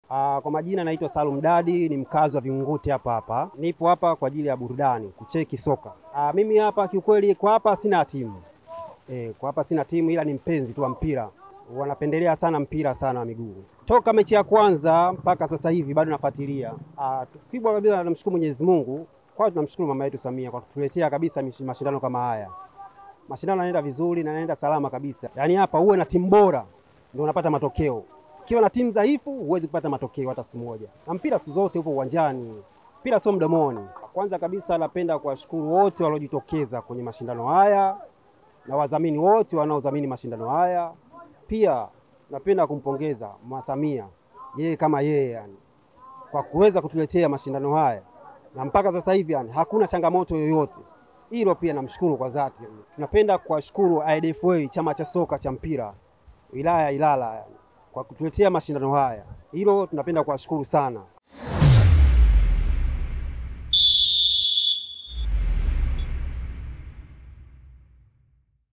Kwa majina naitwa Salum Dadi, ni mkazi wa Vingunguti hapa. Nipo hapa kwa ajili ya burudani, kucheki soka. Mimi hapa kiukweli kwa hapa sina timu. Kwa hapa sina timu ila ni mpenzi tu wa mpira. Wanapendelea sana mpira sana wa miguu. Toka mechi ya kwanza mpaka sasa hivi bado nafuatilia. Tukibwa kabisa tunamshukuru Mwenyezi Mungu, kwa tunamshukuru mama yetu Samia kwa kutuletea kabisa mashindano kama haya. Mashindano yanaenda vizuri na yanaenda salama kabisa. Yaani hapa uwe na timu bora ndio unapata matokeo. Ukiwa na timu dhaifu huwezi kupata matokeo hata siku moja. Na mpira siku zote upo uwanjani. Mpira sio mdomoni. Kwanza kabisa napenda kuwashukuru wote waliojitokeza kwenye mashindano haya na wadhamini wote wanaodhamini mashindano haya. Pia napenda kumpongeza Mama Samia, yeye kama yeye yani, kwa kuweza kutuletea mashindano haya. Na mpaka sasa hivi yani hakuna changamoto yoyote. Hilo pia namshukuru kwa dhati. Tunapenda kuwashukuru IDFA, chama cha soka cha mpira wilaya Ilala yani, kwa kutuletea mashindano haya. Hilo tunapenda kuwashukuru sana.